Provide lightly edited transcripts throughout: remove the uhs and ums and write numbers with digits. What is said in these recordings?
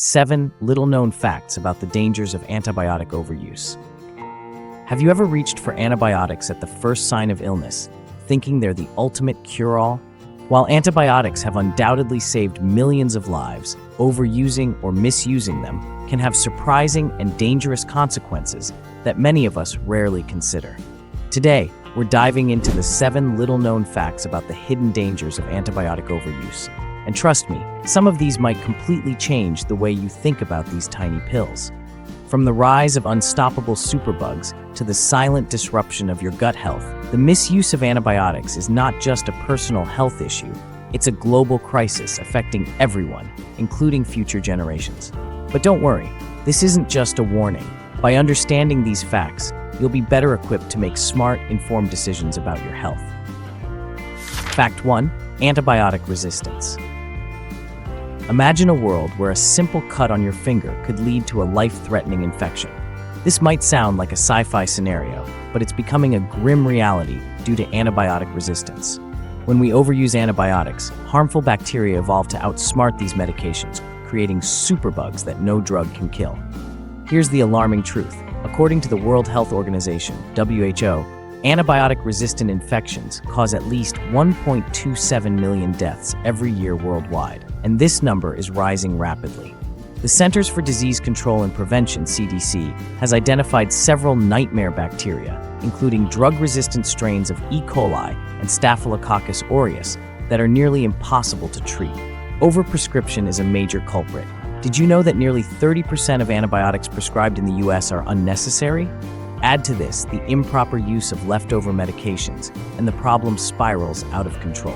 7 little-known facts about the dangers of antibiotic overuse. Have you ever reached for antibiotics at the first sign of illness, thinking they're the ultimate cure-all? While antibiotics have undoubtedly saved millions of lives, overusing or misusing them can have surprising and dangerous consequences that many of us rarely consider. Today, we're diving into the 7 little-known facts about the hidden dangers of antibiotic overuse. And trust me, some of these might completely change the way you think about these tiny pills. From the rise of unstoppable superbugs to the silent disruption of your gut health, the misuse of antibiotics is not just a personal health issue, it's a global crisis affecting everyone, including future generations. But don't worry, this isn't just a warning. By understanding these facts, you'll be better equipped to make smart, informed decisions about your health. Fact 1. Antibiotic resistance. Imagine a world where a simple cut on your finger could lead to a life-threatening infection. This might sound like a sci-fi scenario, but it's becoming a grim reality due to antibiotic resistance. When we overuse antibiotics, harmful bacteria evolve to outsmart these medications, creating superbugs that no drug can kill. Here's the alarming truth. According to the World Health Organization, WHO, antibiotic-resistant infections cause at least 1.27 million deaths every year worldwide, and this number is rising rapidly. The Centers for Disease Control and Prevention, CDC, has identified several nightmare bacteria, including drug-resistant strains of E. coli and Staphylococcus aureus that are nearly impossible to treat. Overprescription is a major culprit. Did you know that nearly 30% of antibiotics prescribed in the US are unnecessary? Add to this the improper use of leftover medications, and the problem spirals out of control.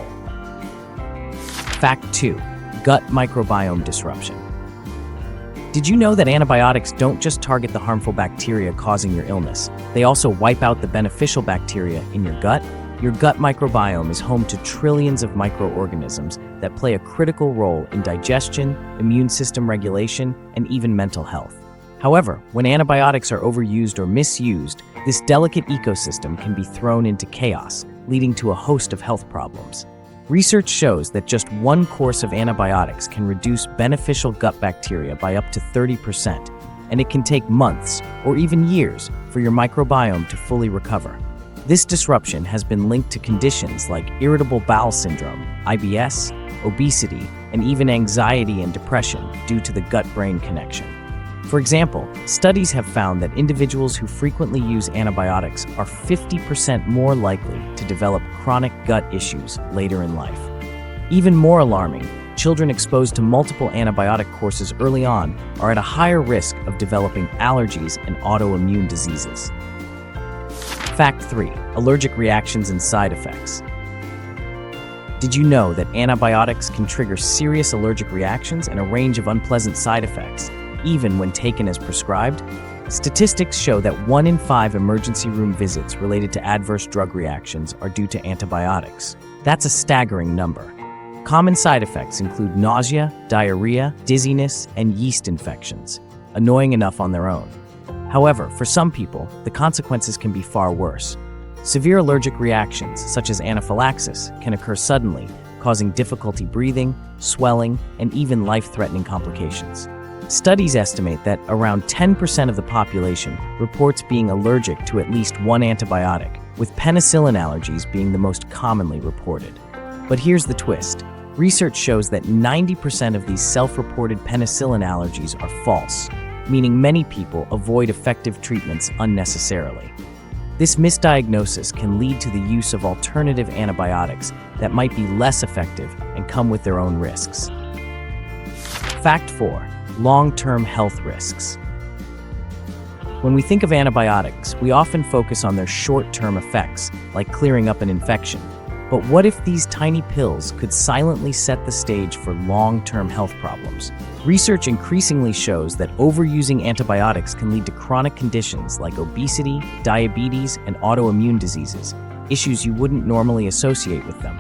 Fact 2. Gut microbiome disruption. Did you know that antibiotics don't just target the harmful bacteria causing your illness? They also wipe out the beneficial bacteria in your gut? Your gut microbiome is home to trillions of microorganisms that play a critical role in digestion, immune system regulation, and even mental health. However, when antibiotics are overused or misused, this delicate ecosystem can be thrown into chaos, leading to a host of health problems. Research shows that just one course of antibiotics can reduce beneficial gut bacteria by up to 30%, and it can take months or even years for your microbiome to fully recover. This disruption has been linked to conditions like irritable bowel syndrome, IBS, obesity, and even anxiety and depression due to the gut-brain connection. For example, studies have found that individuals who frequently use antibiotics are 50% more likely to develop chronic gut issues later in life. Even more alarming, children exposed to multiple antibiotic courses early on are at a higher risk of developing allergies and autoimmune diseases. Fact 3. Allergic reactions and side effects. Did you know that antibiotics can trigger serious allergic reactions and a range of unpleasant side effects, even when taken as prescribed? Statistics show that 1 in 5 emergency room visits related to adverse drug reactions are due to antibiotics. That's a staggering number. Common side effects include nausea, diarrhea, dizziness, and yeast infections, annoying enough on their own. However, for some people, the consequences can be far worse. Severe allergic reactions, such as anaphylaxis, can occur suddenly, causing difficulty breathing, swelling, and even life-threatening complications. Studies estimate that around 10% of the population reports being allergic to at least one antibiotic, with penicillin allergies being the most commonly reported. But here's the twist. Research shows that 90% of these self-reported penicillin allergies are false, meaning many people avoid effective treatments unnecessarily. This misdiagnosis can lead to the use of alternative antibiotics that might be less effective and come with their own risks. Fact 4. Long-term health risks. When we think of antibiotics, we often focus on their short-term effects, like clearing up an infection. But what if these tiny pills could silently set the stage for long-term health problems? Research increasingly shows that overusing antibiotics can lead to chronic conditions like obesity, diabetes, and autoimmune diseases, issues you wouldn't normally associate with them.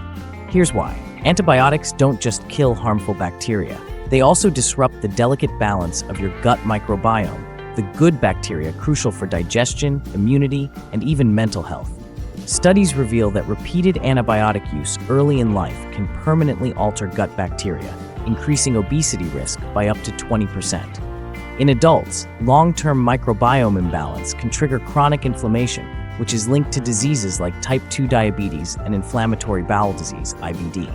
Here's why. Antibiotics don't just kill harmful bacteria. They also disrupt the delicate balance of your gut microbiome, the good bacteria crucial for digestion, immunity, and even mental health. Studies reveal that repeated antibiotic use early in life can permanently alter gut bacteria, increasing obesity risk by up to 20%. In adults, long-term microbiome imbalance can trigger chronic inflammation, which is linked to diseases like type 2 diabetes and inflammatory bowel disease, IBD.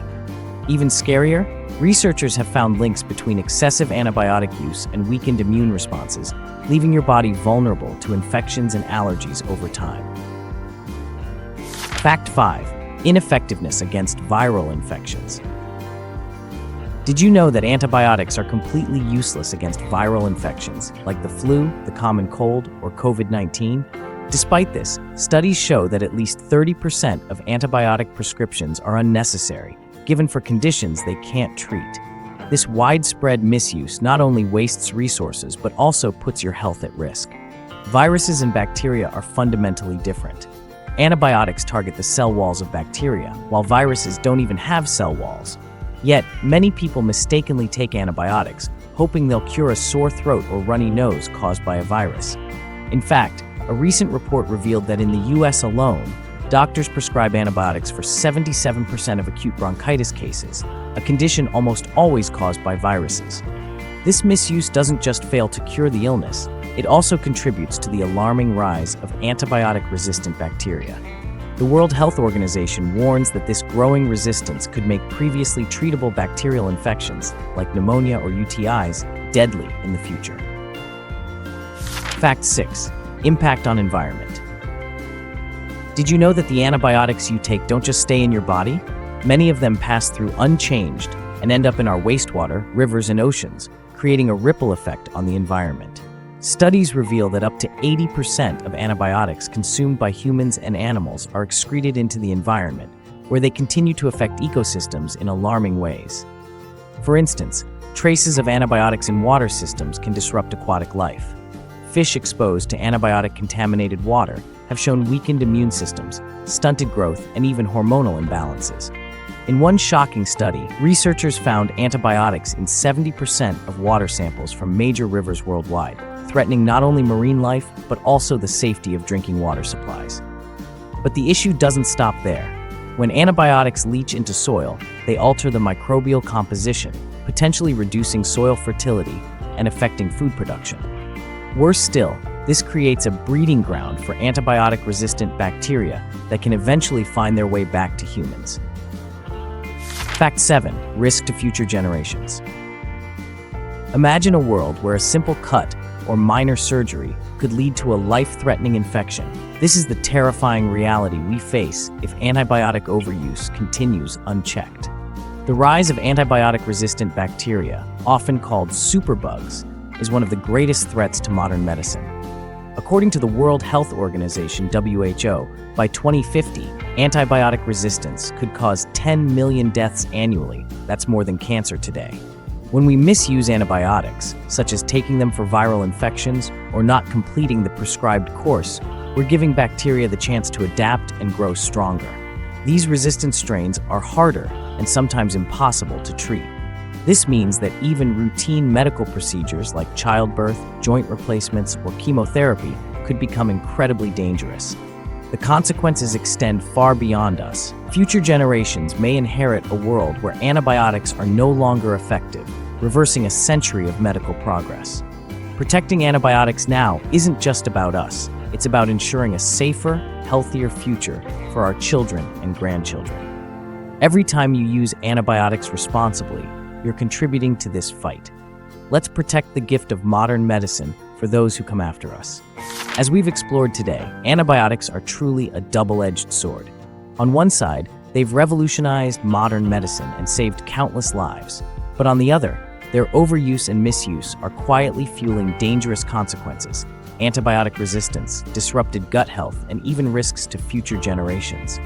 Even scarier, researchers have found links between excessive antibiotic use and weakened immune responses, leaving your body vulnerable to infections and allergies over time. Fact 5. Ineffectiveness against viral infections. Did you know that antibiotics are completely useless against viral infections like the flu, the common cold, or COVID-19? Despite this, studies show that at least 30% of antibiotic prescriptions are unnecessary, given for conditions they can't treat. This widespread misuse not only wastes resources but also puts your health at risk. Viruses and bacteria are fundamentally different. Antibiotics target the cell walls of bacteria, while viruses don't even have cell walls. Yet, many people mistakenly take antibiotics, hoping they'll cure a sore throat or runny nose caused by a virus. In fact, a recent report revealed that in the US alone, doctors prescribe antibiotics for 77% of acute bronchitis cases, a condition almost always caused by viruses. This misuse doesn't just fail to cure the illness, it also contributes to the alarming rise of antibiotic-resistant bacteria. The World Health Organization warns that this growing resistance could make previously treatable bacterial infections, like pneumonia or UTIs, deadly in the future. Fact 6. Impact on environment. Did you know that the antibiotics you take don't just stay in your body? Many of them pass through unchanged and end up in our wastewater, rivers, and oceans, creating a ripple effect on the environment. Studies reveal that up to 80% of antibiotics consumed by humans and animals are excreted into the environment, where they continue to affect ecosystems in alarming ways. For instance, traces of antibiotics in water systems can disrupt aquatic life. Fish exposed to antibiotic-contaminated water have shown weakened immune systems, stunted growth, and even hormonal imbalances. In one shocking study, researchers found antibiotics in 70% of water samples from major rivers worldwide, threatening not only marine life, but also the safety of drinking water supplies. But the issue doesn't stop there. When antibiotics leach into soil, they alter the microbial composition, potentially reducing soil fertility and affecting food production. Worse still, this creates a breeding ground for antibiotic-resistant bacteria that can eventually find their way back to humans. Fact 7. Risk to future generations. Imagine a world where a simple cut or minor surgery could lead to a life-threatening infection. This is the terrifying reality we face if antibiotic overuse continues unchecked. The rise of antibiotic-resistant bacteria, often called superbugs, is one of the greatest threats to modern medicine. According to the World Health Organization, WHO, by 2050, antibiotic resistance could cause 10 million deaths annually. That's more than cancer today. When we misuse antibiotics, such as taking them for viral infections or not completing the prescribed course, we're giving bacteria the chance to adapt and grow stronger. These resistant strains are harder and sometimes impossible to treat. This means that even routine medical procedures like childbirth, joint replacements, or chemotherapy could become incredibly dangerous. The consequences extend far beyond us. Future generations may inherit a world where antibiotics are no longer effective, reversing a century of medical progress. Protecting antibiotics now isn't just about us. It's about ensuring a safer, healthier future for our children and grandchildren. Every time you use antibiotics responsibly, you're contributing to this fight. Let's protect the gift of modern medicine for those who come after us. As we've explored today, antibiotics are truly a double-edged sword. On one side, they've revolutionized modern medicine and saved countless lives. But on the other, their overuse and misuse are quietly fueling dangerous consequences: antibiotic resistance, disrupted gut health, and even risks to future generations.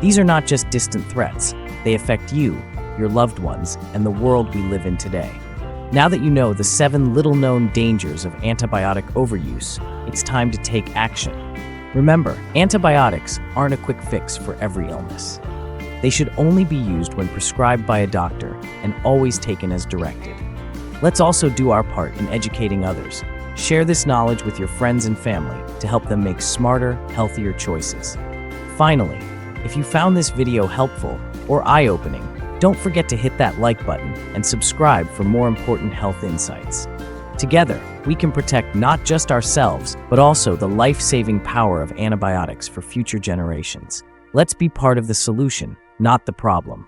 These are not just distant threats. They affect you, your loved ones, and the world we live in today. Now that you know the 7 little-known dangers of antibiotic overuse, it's time to take action. Remember, antibiotics aren't a quick fix for every illness. They should only be used when prescribed by a doctor and always taken as directed. Let's also do our part in educating others. Share this knowledge with your friends and family to help them make smarter, healthier choices. Finally, if you found this video helpful or eye-opening, Don't forget to hit that like button and subscribe for more important health insights. Together, we can protect not just ourselves, but also the life-saving power of antibiotics for future generations. Let's be part of the solution, not the problem.